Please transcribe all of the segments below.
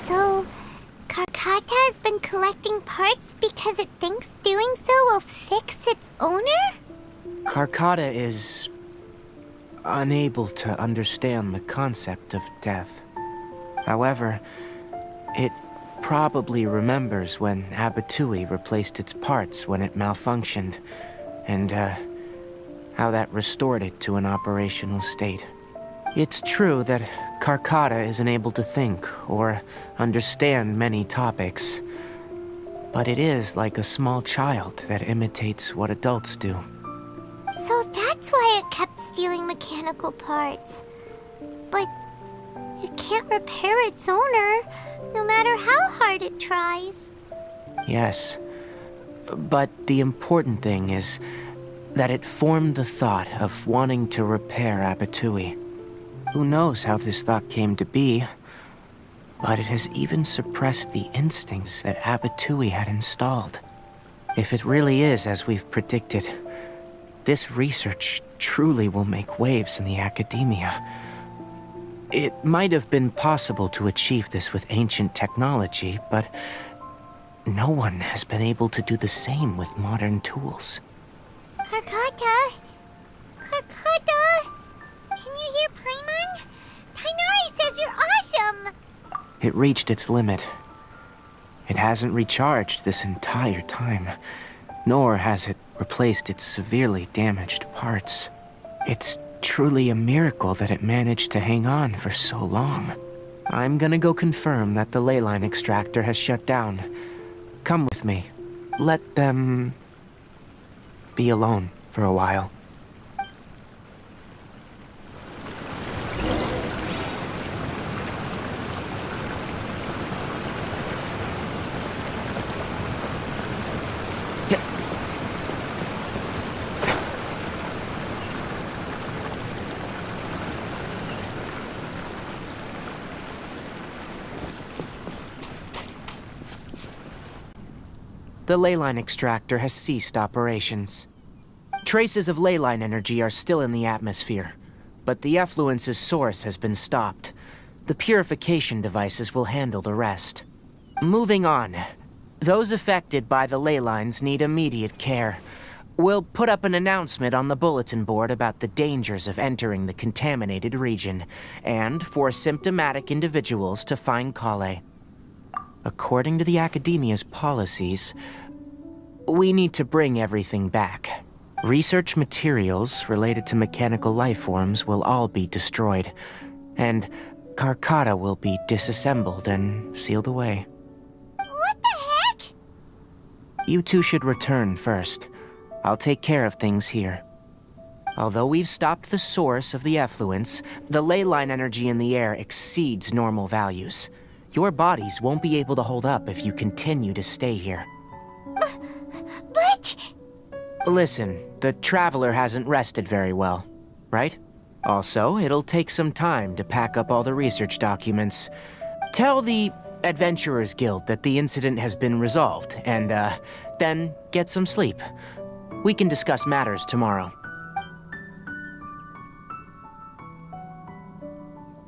So, Karkata has been collecting parts because it thinks doing so will fix its owner? Karkata is unable to understand the concept of death. However, it probably remembers when Abatui replaced its parts when it malfunctioned, and how that restored it to an operational state. It's true that Karkata isn't able to think or understand many topics, but it is like a small child that imitates what adults do. So that's why it kept stealing mechanical parts. But it can't repair its owner, no matter how hard it tries. Yes, but the important thing is that it formed the thought of wanting to repair Abatui. Who knows how this thought came to be, but it has even suppressed the instincts that Abatui had installed. If it really is as we've predicted, this research truly will make waves in the academia. It might have been possible to achieve this with ancient technology, but no one has been able to do the same with modern tools. Karkata? Karkata? Can you hear Paimon? Tainari says you're awesome! It reached its limit. It hasn't recharged this entire time, nor has it replaced its severely damaged parts. It's truly a miracle that it managed to hang on for so long. I'm gonna go confirm that the ley line extractor has shut down. Come with me. Let them be alone for a while. The ley line extractor has ceased operations. Traces of ley line energy are still in the atmosphere, but the effluence's source has been stopped. The purification devices will handle the rest. Moving on. Those affected by the ley lines need immediate care. We'll put up an announcement on the bulletin board about the dangers of entering the contaminated region, and for symptomatic individuals to find Kale. According to the Academia's policies, we need to bring everything back. Research materials related to mechanical life forms will all be destroyed, and Karkata will be disassembled and sealed away. What the heck? You two should return first. I'll take care of things here. Although we've stopped the source of the effluence, the ley line energy in the air exceeds normal values. Your bodies won't be able to hold up if you continue to stay here. But... Listen, the Traveler hasn't rested very well, right? Also, it'll take some time to pack up all the research documents. Tell the Adventurers Guild that the incident has been resolved, and, then get some sleep. We can discuss matters tomorrow.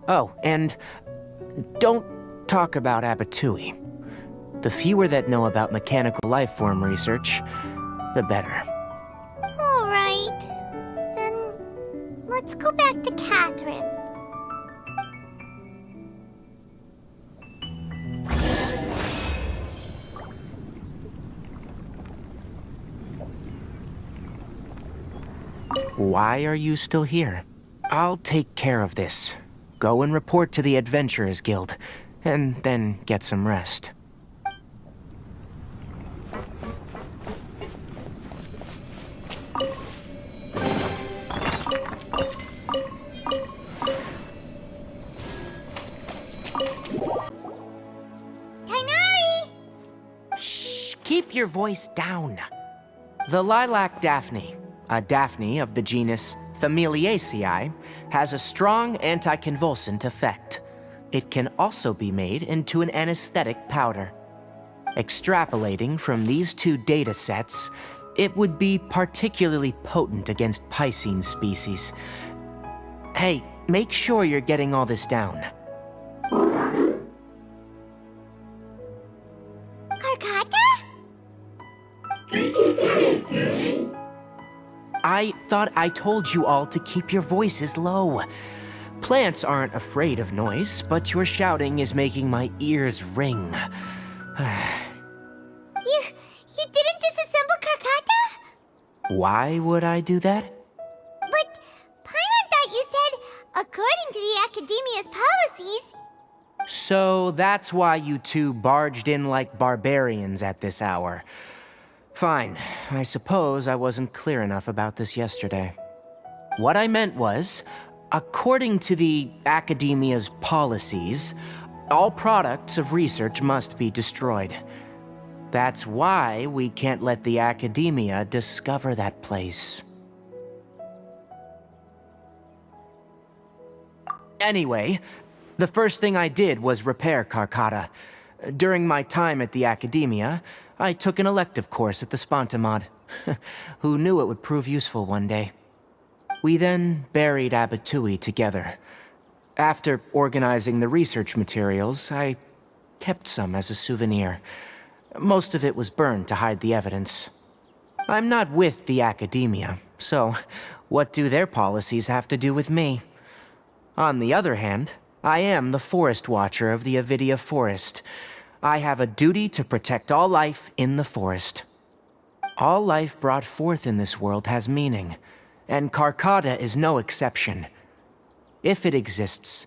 Oh, and don't talk about Abatui. The fewer that know about mechanical life form research, the better. All right. Then let's go back to Catherine. Why are you still here? I'll take care of this. Go and report to the Adventurers Guild, and then get some rest. Kainari! Shh! Keep your voice down. The lilac daphne, a daphne of the genus Thameliaceae, has a strong anticonvulsant effect. It can also be made into an anesthetic powder. Extrapolating from these two data sets, it would be particularly potent against Piscine species. Hey, make sure you're getting all this down. Karkata? I thought I told you all to keep your voices low. Plants aren't afraid of noise, but your shouting is making my ears ring. You didn't disassemble Karkata? Why would I do that? But Paimon thought you said, according to the Academia's policies... So that's why you two barged in like barbarians at this hour. Fine. I suppose I wasn't clear enough about this yesterday. What I meant was, according to the Academia's policies, all products of research must be destroyed. That's why we can't let the Academia discover that place. Anyway, the first thing I did was repair Karkata. During my time at the Academia, I took an elective course at the Spontamod. Who knew it would prove useful one day? We then buried Abatui together. After organizing the research materials, I kept some as a souvenir. Most of it was burned to hide the evidence. I'm not with the Academia, so what do their policies have to do with me? On the other hand, I am the Forest Watcher of the Avidia Forest. I have a duty to protect all life in the forest. All life brought forth in this world has meaning, and Karkata is no exception. If it exists,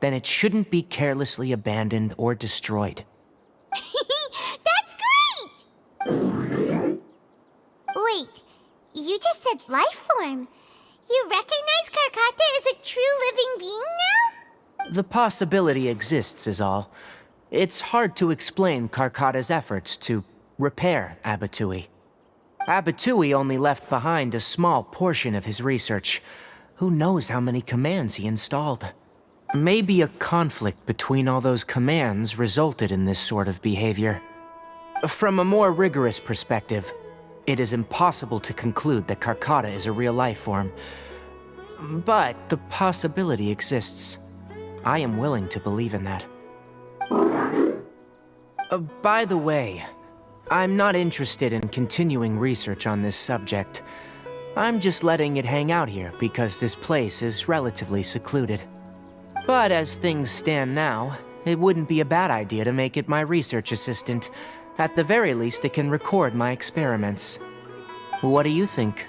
then it shouldn't be carelessly abandoned or destroyed. That's great! Wait, you just said life form. You recognize Karkata as a true living being now? The possibility exists is all. It's hard to explain Karkata's efforts to repair Abatui. Abatui only left behind a small portion of his research. Who knows how many commands he installed? Maybe a conflict between all those commands resulted in this sort of behavior. From a more rigorous perspective, it is impossible to conclude that Karkata is a real life form. But the possibility exists. I am willing to believe in that. By the way, I'm not interested in continuing research on this subject. I'm just letting it hang out here because this place is relatively secluded. But as things stand now, it wouldn't be a bad idea to make it my research assistant. At the very least, it can record my experiments. What do you think?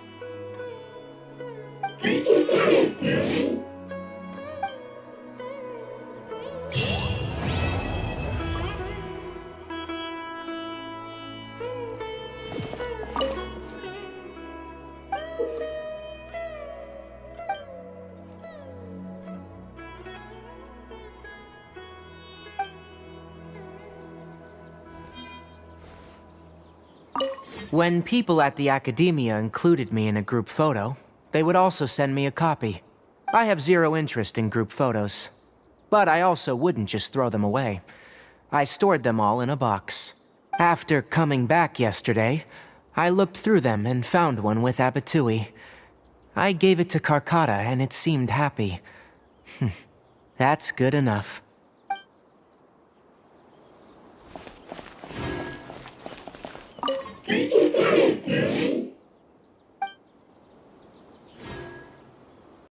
When people at the Academia included me in a group photo, they would also send me a copy. I have zero interest in group photos, but I also wouldn't just throw them away. I stored them all in a box. After coming back yesterday, I looked through them and found one with Abatui. I gave it to Karkata and it seemed happy. That's good enough.